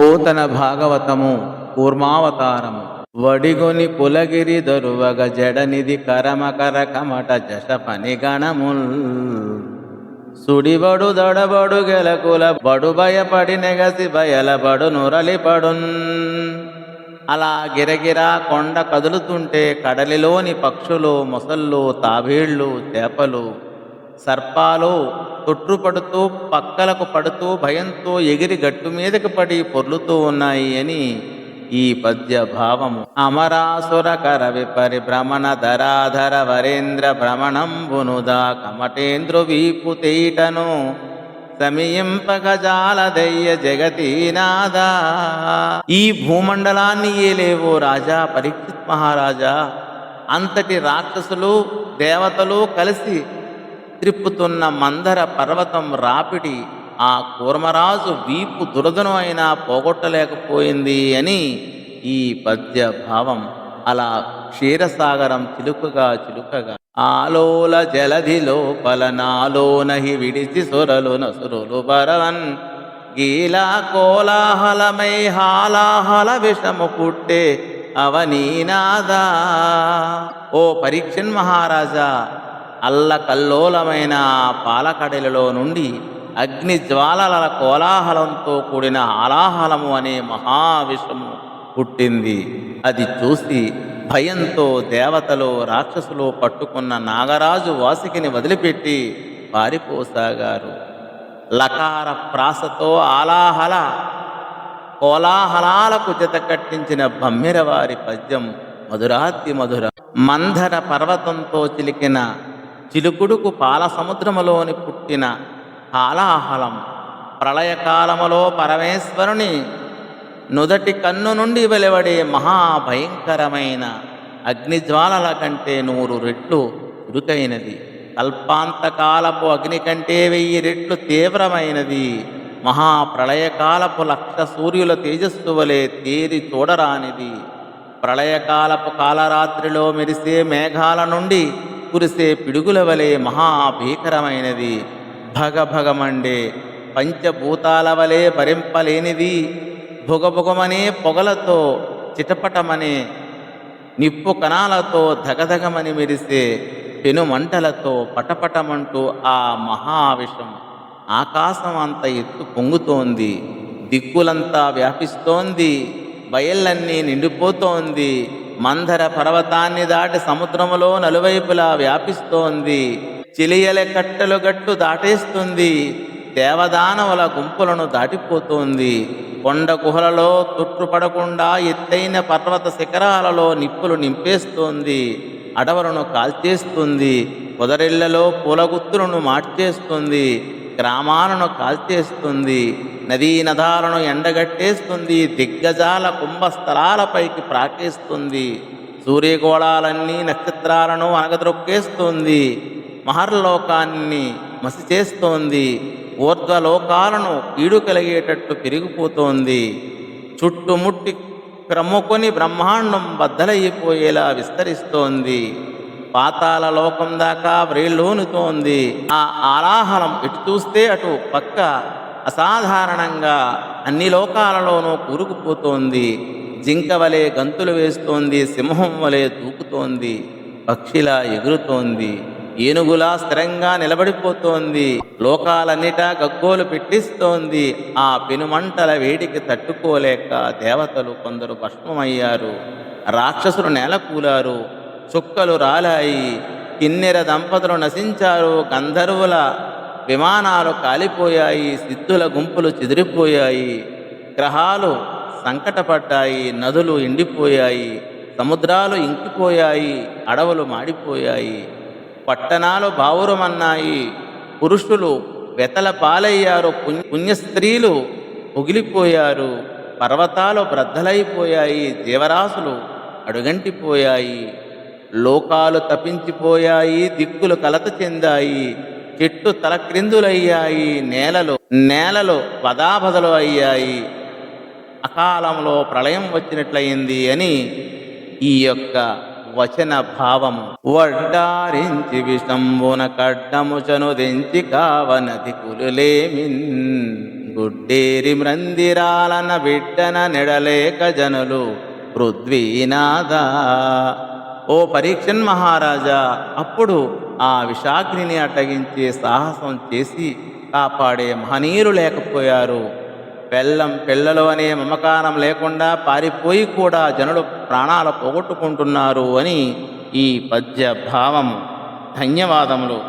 పోతన భాగవతము కూర్మావతారము వడిగొని పులగిరి దొరువగ జడనిది కరమకర కమట జష పని గణముల్ సుడిబడు దడబడు గెలకుల బడు భయపడి నెగసి బయలబడు నురలిపడున్. అలా గిరగిరా కొండ కదులుతుంటే కడలిలోని పక్షులు, మొసళ్ళు, తాబేళ్లు, చేపలు, సర్పాలు తొట్టుపడుతూ పక్కలకు పడుతూ భయంతో ఎగిరి గట్టు మీదకి పడి పొర్లుతూ ఉన్నాయి అని ఈ పద్య భావము. అమరాసుర కర విపరి భ్రమణ ధరాధర వరేంద్ర భ్రమణంబునుదా కమటేంద్రు వీపు తేటను సమయింపగజాలదయ్య జగతీనాదా. ఈ భూమండలాన్ని ఏలేవో రాజా పరీక్షిత్ మహారాజా, అంతటి రాక్షసులు దేవతలు కలిసి త్రిప్పుతున్న మందర పర్వతం రాపిడి ఆ కూర్మరాజు వీపు దురదను అయినా పోగొట్టలేకపోయింది అని ఈ పద్య భావం. అలా క్షీరసాగరం చిలుకగా చిలుకగా ఆలోల జలధి లోపల నాలోనహి విడిచి సొరలు నసురులు బరవన్ గీలా కోలాహలమై హాలాహల విషము పుట్టే అవనీనాదా. ఓ పరీక్షన్ మహారాజా, అల్లకల్లోలమైన పాలకడలిలో నుండి అగ్ని జ్వాలల కోలాహలంతో కూడిన హాలాహలము అనే మహావిషము పుట్టింది. అది చూసి భయంతో దేవతలు రాక్షసులు పట్టుకున్న నాగరాజు వాసికిని వదిలిపెట్టి పారిపోసాగారు. లకార ప్రాసతో ఆలాహల కోలాహలాలకు జత కట్టించిన బమ్మెరవారి పద్యం మధురాతి మధుర. మందర పర్వతంతో చిలికిన చిలుకుడుకు పాల సముద్రములోని పుట్టిన హాలాహలం ప్రళయకాలములో పరమేశ్వరుని నుదటి కన్ను నుండి వెలువడే మహాభయంకరమైన అగ్నిజ్వాలల కంటే 100 రెట్లు చురుకైనది. కల్పాంతకాలపు అగ్ని కంటే 1000 రెట్లు తీవ్రమైనది. మహాప్రళయకాలపు 1,00,000 సూర్యుల తేజస్సు వలె తేరి చూడరానిది. ప్రళయకాలపు కాలరాత్రిలో మెరిసే మేఘాల నుండి కురిసే పిడుగుల వలె మహాభీకరమైనది. భగభగమండే పంచభూతాల వలె భరింపలేనిది. భుగభుగమనే పొగలతో చిటపటమనే నిప్పు కణాలతో ధగధగమని మెరిసే పెనుమంటలతో పటపటమంటూ ఆ మహావిషం ఆకాశం అంత ఎత్తు పొంగుతోంది. దిక్కులంతా వ్యాపిస్తోంది. బయళ్ళన్నీ నిండిపోతోంది. మందర పర్వతాన్ని దాటి సముద్రములో నలువైపులా వ్యాపిస్తోంది. చిలియల కట్టెలు గట్టు దాటేస్తుంది. దేవదానవుల గుంపులను దాటిపోతోంది. కొండ గుహలలో తొట్టుపడకుండా ఎత్తైన పర్వత శిఖరాలలో నిప్పులు నింపేస్తోంది. అడవులను కాల్చేస్తుంది. పొదరిళ్లలో పూలగుత్తులను మార్చేస్తుంది. గ్రామాలను కాల్చేస్తుంది. నదీ నదాలను ఎండగట్టేస్తుంది. దిగ్గజాల కుంభస్థలాలపైకి ప్రాకేస్తుంది. సూర్యగోళాలన్నీ నక్షత్రాలను అనగద్రొక్కేస్తుంది. మహర్లోకాన్ని మసి చేస్తోంది. ఊర్ధ్వలోకాలను ఈడు కలిగేటట్టు పెరిగిపోతోంది. చుట్టుముట్టి క్రమ్ముకొని బ్రహ్మాండం బద్దలైపోయేలా విస్తరిస్తోంది. పాతాళ లోకం దాకా వ్రేళ్ళూనుతోంది. ఆ ఆలాహలం ఎటు చూస్తే అటు పక్క అసాధారణంగా అన్ని లోకాలలోనూ కూరుకుపోతోంది. జింక వలె గంతులు వేస్తోంది. సింహం వలె దూకుతోంది. పక్షిలా ఎగురుతోంది. ఏనుగులా స్థిరంగా నిలబడిపోతోంది. లోకాలన్నిటా గగ్గోలు పెట్టిస్తోంది. ఆ పెనుమంటల వేడికి తట్టుకోలేక దేవతలు కొందరు భస్మమయ్యారు. రాక్షసులు నేలకూలారు. చుక్కలు రాలాయి. కిన్నెర దంపతులు నశించారు. గంధర్వుల విమానాలు కాలిపోయాయి. సిద్ధుల గుంపులు చెదిరిపోయాయి. గ్రహాలు సంకటపడ్డాయి. నదులు ఎండిపోయాయి. సముద్రాలు ఇంకిపోయాయి. అడవులు మాడిపోయాయి. పట్టణాలు బావురమన్నాయి. పురుషులు వెతల పాలయ్యారు. పుణ్యస్త్రీలు పొగిలిపోయారు. పర్వతాలు బ్రద్దలైపోయాయి. జీవరాశులు అడుగంటిపోయాయి. లోకాలు తపించిపోయాయి. దిక్కులు కలత చెందాయి. చెట్టు తలక్రిందులయ్యాయి. నేలలు బదాబదలు అయ్యాయి. అకాలంలో ప్రళయం వచ్చినట్లయింది అని ఈ యొక్క వచన భావము. వడ్డారించి విషంబున కడ్డము చనుదించి కావనది కులులేమిన్ గుడ్డేరి మ్రందిరాలన బిడ్డన నెడలేక జనులు పృథ్వీనాథ. ఓ పరీక్షన్ మహారాజా, అప్పుడు ఆ విషాగ్నిని అడ్డగించే సాహసం చేసి కాపాడే మహనీయులు లేకపోయారు. బెల్లం పిల్లలు అనే మమకారం లేకుండా పారిపోయి కూడా జనులు ప్రాణాలు పోగొట్టుకుంటున్నారు అని ఈ పద్య భావము. ధన్యవాదములు.